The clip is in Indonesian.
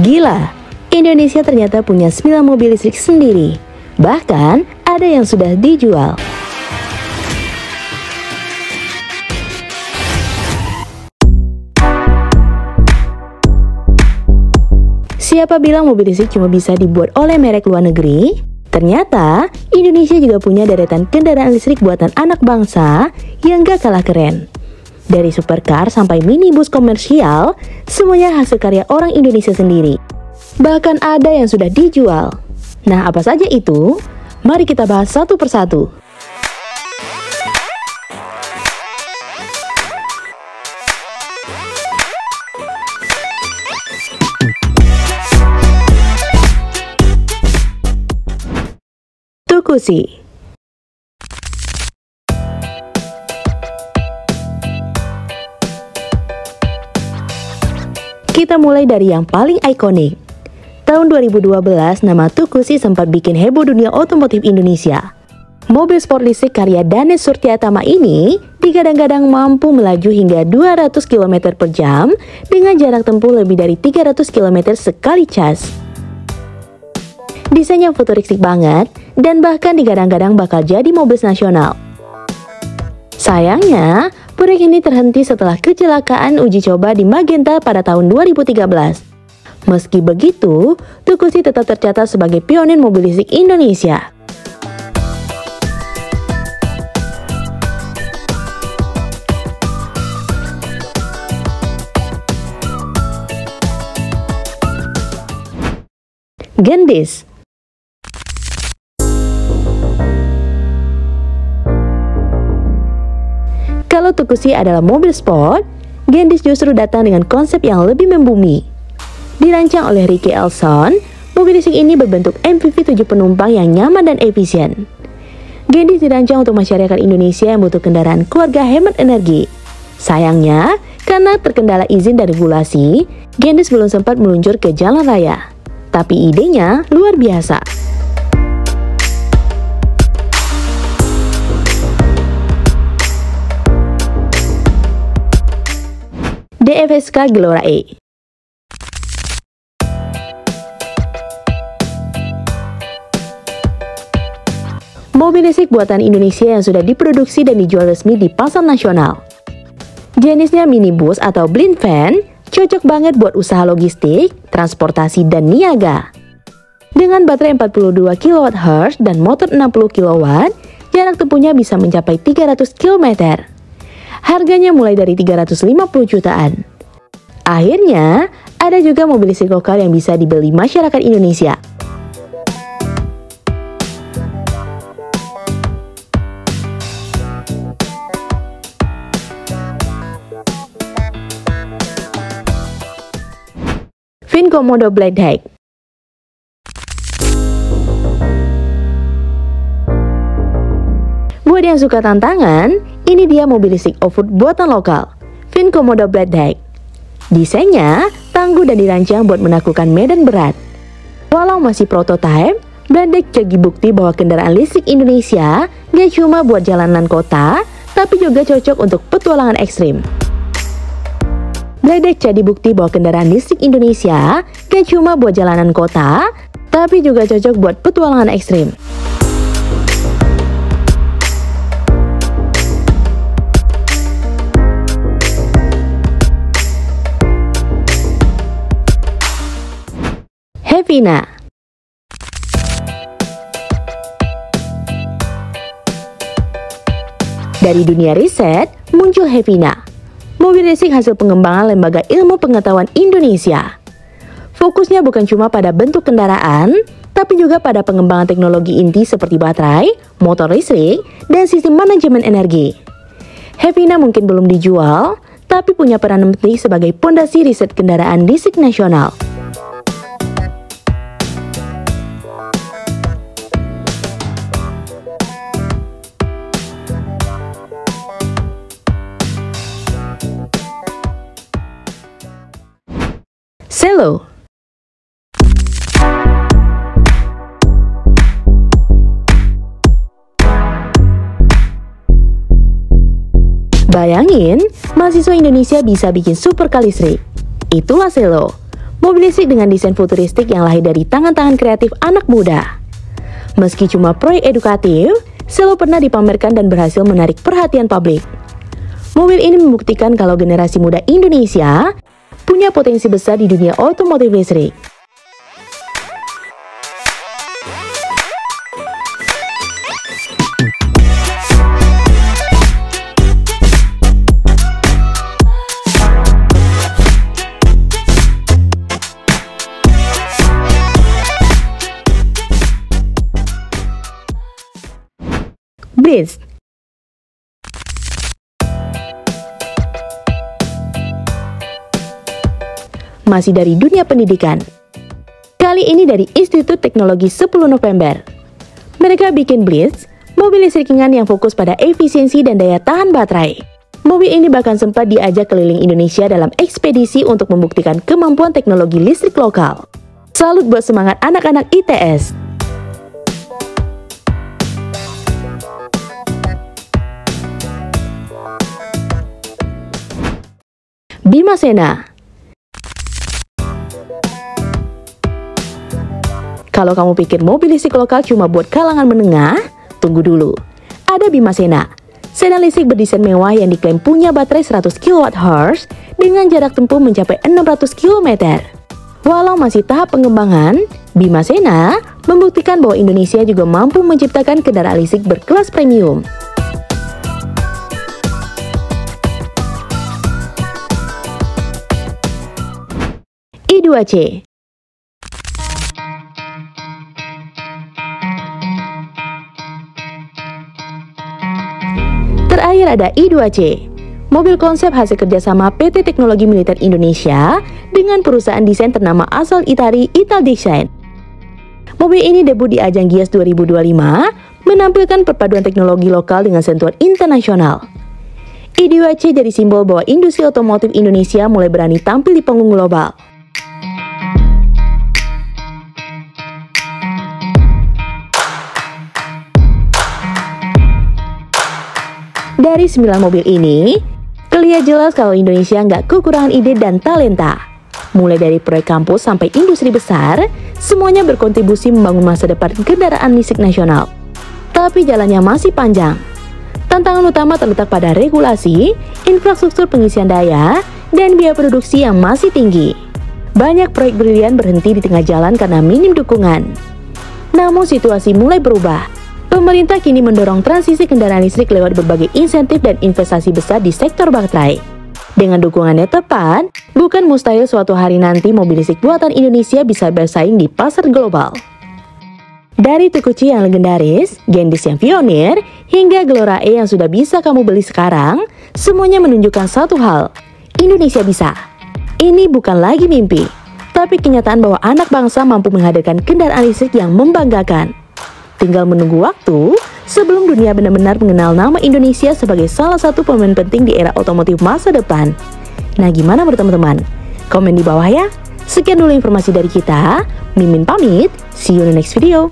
Gila, Indonesia ternyata punya 9 mobil listrik sendiri. Bahkan ada yang sudah dijual. Siapa bilang mobil listrik cuma bisa dibuat oleh merek luar negeri? Ternyata Indonesia juga punya deretan kendaraan listrik buatan anak bangsa yang gak kalah keren. Dari supercar sampai minibus komersial, semuanya hasil karya orang Indonesia sendiri. Bahkan ada yang sudah dijual. Nah, apa saja itu? Mari kita bahas satu persatu. Tukusi. Kita mulai dari yang paling ikonik. Tahun 2012, nama Tukusi sempat bikin heboh dunia otomotif Indonesia. Mobil sport listrik karya Danes Surtiatama ini digadang-gadang mampu melaju hingga 200 km per jam dengan jarak tempuh lebih dari 300 km sekali cas. Desainnya futuristik banget dan bahkan digadang-gadang bakal jadi mobil nasional. Sayangnya, proyek ini terhenti setelah kecelakaan uji coba di Magenta pada tahun 2013. Meski begitu, Tukusi tetap tercatat sebagai pionir mobil listrik Indonesia. Gendis. Kalau Tukusi adalah mobil sport, Gendis justru datang dengan konsep yang lebih membumi. Dirancang oleh Ricky Elson, mobil listrik ini berbentuk MPV 7 penumpang yang nyaman dan efisien. Gendis dirancang untuk masyarakat Indonesia yang butuh kendaraan keluarga hemat energi. Sayangnya, karena terkendala izin dan regulasi, Gendis belum sempat meluncur ke jalan raya. Tapi idenya luar biasa. DFSK Gelora E. Mobil listrik buatan Indonesia yang sudah diproduksi dan dijual resmi di pasar nasional. Jenisnya minibus atau blind van, cocok banget buat usaha logistik, transportasi, dan niaga. Dengan baterai 42 kWh dan motor 60 kW, jarak tempuhnya bisa mencapai 300 km. Harganya mulai dari 350 jutaan. Akhirnya, ada juga mobil listrik lokal yang bisa dibeli masyarakat Indonesia. Vincomodo Blade Hack. Buat yang suka tantangan, ini dia mobil listrik off-road buatan lokal, Vincomodo Blade Hack. Desainnya tangguh dan dirancang buat menaklukkan medan berat. Walau masih prototipe, Blade Hack jadi bukti bahwa kendaraan listrik Indonesia gak cuma buat jalanan kota, tapi juga cocok untuk petualangan ekstrim. Blade Hack jadi bukti bahwa kendaraan listrik Indonesia gak cuma buat jalanan kota, tapi juga cocok buat petualangan ekstrim. Hevina. Dari dunia riset, muncul Hevina, mobil listrik hasil pengembangan Lembaga Ilmu Pengetahuan Indonesia. Fokusnya bukan cuma pada bentuk kendaraan, tapi juga pada pengembangan teknologi inti seperti baterai, motor listrik, dan sistem manajemen energi. Hevina mungkin belum dijual, tapi punya peran penting sebagai pondasi riset kendaraan listrik nasional. Selo. Bayangin, mahasiswa Indonesia bisa bikin supercar listrik. Itulah Selo, mobil Mobil listrik dengan desain futuristik yang lahir dari tangan-tangan kreatif anak muda. Meski cuma proyek edukatif, selalu pernah dipamerkan dan berhasil menarik perhatian publik. Mobil ini membuktikan kalau generasi muda Indonesia punya potensi besar di dunia otomotif listrik. Blitz. Masih dari dunia pendidikan. Kali ini dari Institut Teknologi 10 November. Mereka bikin Blitz, mobil listrik ringan yang fokus pada efisiensi dan daya tahan baterai. Mobil ini bahkan sempat diajak keliling Indonesia dalam ekspedisi untuk membuktikan kemampuan teknologi listrik lokal. Salut buat semangat anak-anak ITS. Bimasena. Kalau kamu pikir mobil listrik lokal cuma buat kalangan menengah, tunggu dulu. Ada Bimasena, sedan listrik berdesain mewah yang diklaim punya baterai 100 kWh dengan jarak tempuh mencapai 600 km. Walau masih tahap pengembangan, Bimasena membuktikan bahwa Indonesia juga mampu menciptakan kendaraan listrik berkelas premium. I2C. Terakhir ada I2C, mobil konsep hasil kerjasama PT Teknologi Militer Indonesia dengan perusahaan desain ternama asal Italia Ital Design. Mobil ini debut di ajang Gias 2025, menampilkan perpaduan teknologi lokal dengan sentuhan internasional. I2C jadi simbol bahwa industri otomotif Indonesia mulai berani tampil di panggung global. Dari 9 mobil ini, kelihatan jelas kalau Indonesia nggak kekurangan ide dan talenta. Mulai dari proyek kampus sampai industri besar, semuanya berkontribusi membangun masa depan kendaraan listrik nasional. Tapi jalannya masih panjang. Tantangan utama terletak pada regulasi, infrastruktur pengisian daya, dan biaya produksi yang masih tinggi. Banyak proyek brilian berhenti di tengah jalan karena minim dukungan. Namun situasi mulai berubah. Pemerintah kini mendorong transisi kendaraan listrik lewat berbagai insentif dan investasi besar di sektor baterai. Dengan dukungannya tepat, bukan mustahil suatu hari nanti mobil listrik buatan Indonesia bisa bersaing di pasar global. Dari Tukuchi yang legendaris, Gendis yang pionir, hingga Glora E yang sudah bisa kamu beli sekarang, semuanya menunjukkan satu hal, Indonesia bisa. Ini bukan lagi mimpi, tapi kenyataan bahwa anak bangsa mampu menghadirkan kendaraan listrik yang membanggakan. Tinggal menunggu waktu sebelum dunia benar-benar mengenal nama Indonesia sebagai salah satu pemain penting di era otomotif masa depan. Nah, gimana menurut teman-teman? Komen di bawah ya. Sekian dulu informasi dari kita. Mimin pamit. See you in the next video.